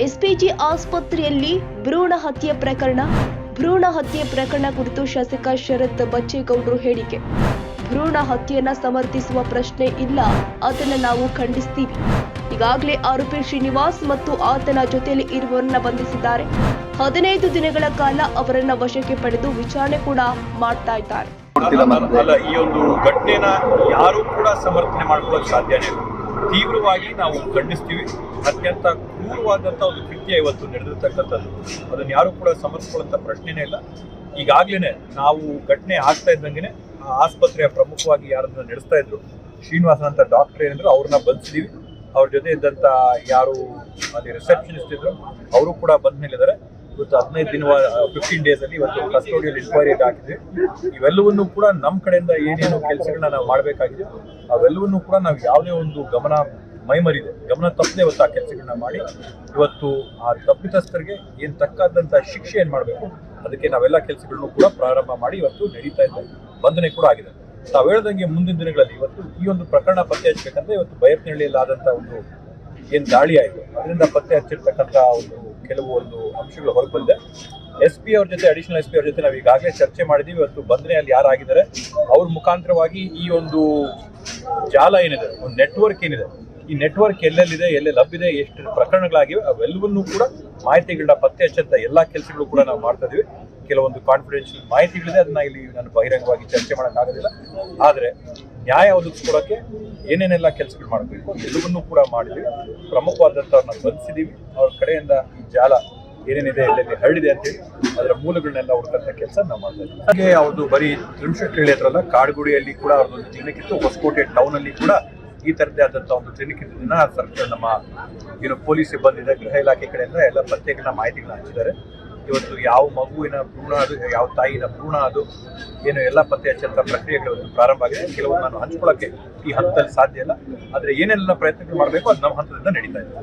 SPG ಆಸ್ಪತ್ರೆಯಲ್ಲಿ ಭ್ರೂಣ ಹತ್ಯೆ ಪ್ರಕರಣ ಕುರಿತು ಶಾಸಕ ಶರತ್ ಬಚ್ಚೇಗೌಡರು ಹೇಳಿಕೆ. ಭ್ರೂಣ ಹತ್ಯೆಯನ್ನ ಸಮರ್ಥಿಸುವ ಪ್ರಶ್ನೆ ಇಲ್ಲ, ಅದನ್ನ ನಾವು ಖಂಡಿಸ್ತೀವಿ. ಈಗಾಗಲೇ ಆರೋಪಿ ಶ್ರೀನಿವಾಸ್ ಮತ್ತು ಆತನ ಜೊತೆಯಲ್ಲಿ ಇರುವವರನ್ನ ಬಂಧಿಸಿದ್ದಾರೆ. 15 ದಿನಗಳ ಕಾಲ ಅವರನ್ನ ವಶಕ್ಕೆ ಪಡೆದು ವಿಚಾರಣೆ ಕೂಡ ಮಾಡ್ತಾ ಇದ್ದಾರೆ. ಅಲ್ಲ, ಈ ಒಂದು ಘಟನೆನ ಯಾರು ಕೂಡ ಸಮರ್ಥನೆ ಮಾಡ್ಕೊಳ್ಳೋಕೆ ಸಾಧ್ಯನೇ ಇಲ್ಲ. ತೀವ್ರವಾಗಿ ನಾವು ಖಂಡಿಸ್ತೀವಿ. ಅತ್ಯಂತ ಕ್ರೂರವಾದಂಥ ಒಂದು ಕೃತ್ಯ ಇವತ್ತು ನಡೆದಿರ್ತಕ್ಕಂಥದ್ದು. ಅದನ್ನು ಯಾರು ಕೂಡ ಸಮರ್ಥಿಸುವಂಥ ಪ್ರಶ್ನೆನೇ ಇಲ್ಲ. ಈಗಾಗಲೇ ನಾವು ಘಟನೆ ಆಗ್ತಾ ಇದ್ದಂಗೆ ಆಸ್ಪತ್ರೆಯ ಪ್ರಮುಖವಾಗಿ ಯಾರನ್ನ ನಡೆಸ್ತಾ ಇದ್ರು ಶ್ರೀನಿವಾಸನ್ ಅಂತ ಡಾಕ್ಟರ್ ಏನಿದ್ರು ಅವ್ರನ್ನ ಬಂಧಿಸಿದೀವಿ. ಅವ್ರ ಜೊತೆ ಇದ್ದಂಥ ಯಾರು ಅಲ್ಲಿ ರಿಸೆಪ್ಷನಿಸ್ಟ್ ಇದ್ರು ಅವರು ಕೂಡ ಬಂದ ಮೇಲಿದ್ದಾರೆ. ಇವತ್ತು 15 ಡೇಸ್ ಅಲ್ಲಿ ಇವತ್ತು ಕಸ್ಟೋಡಿಯಲ್ ಇನ್ಕ್ವೈರಿ ಹಾಕಿದ್ವಿ. ಇವೆಲ್ಲವನ್ನೂ ಕೂಡ ನಮ್ಮ ಕಡೆಯಿಂದ ಏನೇನು ಕೆಲಸಗಳನ್ನ ನಾವು ಮಾಡಬೇಕಾಗಿದೆ ಅವೆಲ್ಲವನ್ನೂ ಕೂಡ ನಾವು ಯಾವುದೇ ಒಂದು ಗಮನ ತಪ್ಪದೆ ಇವತ್ತು ಆ ಕೆಲಸಗಳನ್ನ ಮಾಡಿ ಇವತ್ತು ಆ ತಪ್ಪಿತಸ್ಥರಿಗೆ ಏನು ತಕ್ಕಾದಂಥ ಶಿಕ್ಷೆ ಏನು ಮಾಡಬೇಕು ಅದಕ್ಕೆ ನಾವೆಲ್ಲ ಕೆಲಸಗಳನ್ನು ಕೂಡ ಪ್ರಾರಂಭ ಮಾಡಿ ಇವತ್ತು ನಡೀತಾ ಇದ್ದೇವೆ. ಬಂಧನೆ ಕೂಡ ಆಗಿದೆ. ತಾವು ಹೇಳ್ದಂಗೆ ಮುಂದಿನ ದಿನಗಳಲ್ಲಿ ಇವತ್ತು ಈ ಒಂದು ಪ್ರಕರಣ ಪತ್ತೆ ಹಚ್ಚಬೇಕಂತ ಇವತ್ತು ಬೈಯಪ್ಪನಹಳ್ಳಿಯಲ್ಲಿ ಆದಂಥ ಒಂದು ಏನು ದಾಳಿ ಆಯಿತು ಅದರಿಂದ ಪತ್ತೆ ಹಚ್ಚಿರ್ತಕ್ಕಂಥ ಕೆಲವು ಅಂಶಗಳು ಹೊರಗೆ ಬಂದಿದೆ. SP ಅವ್ರ ಜೊತೆ ಅಡಿಷನಲ್ SP ಅವ್ರ ಜೊತೆ ನಾವು ಈಗಾಗಲೇ ಚರ್ಚೆ ಮಾಡಿದ್ದೀವಿ. ಇವತ್ತು ಬಂಧನೆಯಲ್ಲಿ ಯಾರಾಗಿದ್ದಾರೆ ಅವ್ರ ಮುಖಾಂತರವಾಗಿ ಈ ಒಂದು ಜಾಲ ಏನಿದೆ, ಒಂದು ನೆಟ್ವರ್ಕ್ ಏನಿದೆ, ಈ ನೆಟ್ವರ್ಕ್ ಎಲ್ಲೆಲ್ಲಿದೆ, ಎಲ್ಲೆಲ್ಲಿ ಲಭ್ಯದೆ, ಎಷ್ಟು ಪ್ರಕರಣಗಳಾಗಿವೆ ಅವೆಲ್ಲವನ್ನೂ ಕೂಡ ಮಾಹಿತಿಗಳನ್ನ ಪತ್ತೆ ಹಚ್ಚಂತ ಎಲ್ಲ ಕೆಲಸಗಳು ಕೂಡ ನಾವು ಮಾಡ್ತಾ ಇದೀವಿ. ಕೆಲವೊಂದು ಕಾನ್ಫಿಡೆನ್ಷಿಯಲ್ ಮಾಹಿತಿಗಳಿದೆ, ಅದನ್ನ ಇಲ್ಲಿ ನಾನು ಬಹಿರಂಗವಾಗಿ ಚರ್ಚೆ ಮಾಡೋಕ್ಕಾಗೋದಿಲ್ಲ. ಆದರೆ ನ್ಯಾಯ ಒದಗಿಸ್ಕೊಡೋಕ್ಕೆ ಏನೇನೆಲ್ಲ ಕೆಲಸಗಳು ಮಾಡಬೇಕು ಎಲ್ಲವನ್ನೂ ಕೂಡ ಮಾಡಿದ್ವಿ. ಪ್ರಮುಖವಾದಂಥವ್ರನ್ನ ಬಂಧಿಸಿದ್ದೀವಿ. ಅವ್ರ ಕಡೆಯಿಂದ ಈ ಜಾಲ ಏನೇನಿದೆ ಎಲ್ಲೆಲ್ಲಿ ಹರಡಿದೆ ಅಂತೇಳಿ ಅದರ ಮೂಲಗಳನ್ನೆಲ್ಲ ಹುಡುಕಂತ ಕೆಲಸ ನಾವು ಮಾಡ್ತಾ ಇದ್ದೀವಿ. ಹಾಗೆ ಅವ್ರದ್ದು ಬರೀ ತ್ರಿಮಶೆಟ್ಟಿ ಹತ್ರಲ್ಲ, ಕಾಡುಗುಡಿಯಲ್ಲಿ ಕೂಡ ಅವ್ರದ್ದೊಂದು ಕ್ಲಿನಿಕ್ ಇತ್ತು. ಹೊಸಕೋಟೆ ಟೌನಲ್ಲಿ ಕೂಡ ಈ ಥರದ್ದೇ ಆದಂಥ ಒಂದು ಕ್ಲಿನಿಕ್ ಇದ್ದದನ್ನ ಸರ್ಕಾರ ನಮ್ಮ ಪೊಲೀಸ್ ಸಿಬ್ಬಂದಿ ಗೃಹ ಇಲಾಖೆ ಕಡೆಯಿಂದ ಎಲ್ಲ ಪ್ರತ್ಯೇಕ ಮಾಹಿತಿಗಳನ್ನ ಹಂಚಿದ್ದಾರೆ. ಇವತ್ತು ಯಾವ ಮಗುವಿನ ಭ್ರೂಣ ಅದು, ಯಾವ ತಾಯಿನ ಭ್ರೂಣ ಅದು ಏನು ಎಲ್ಲ ಪತ್ತೆ ಹಚ್ಚಂಥ ಪ್ರಕ್ರಿಯೆಗಳು ಪ್ರಾರಂಭ ಆಗಿದೆ. ಕೆಲವೊಂದು ನಾನು ಹಂಚ್ಕೊಳ್ಳೋಕ್ಕೆ ಈ ಹಂತದಲ್ಲಿ ಸಾಧ್ಯ ಇಲ್ಲ. ಆದರೆ ಏನೆಲ್ಲ ಪ್ರಯತ್ನಗಳು ಮಾಡಬೇಕು ಅದು ನಮ್ಮ ಹಂತದಿಂದ ನಡೀತಾ ಇದೆ.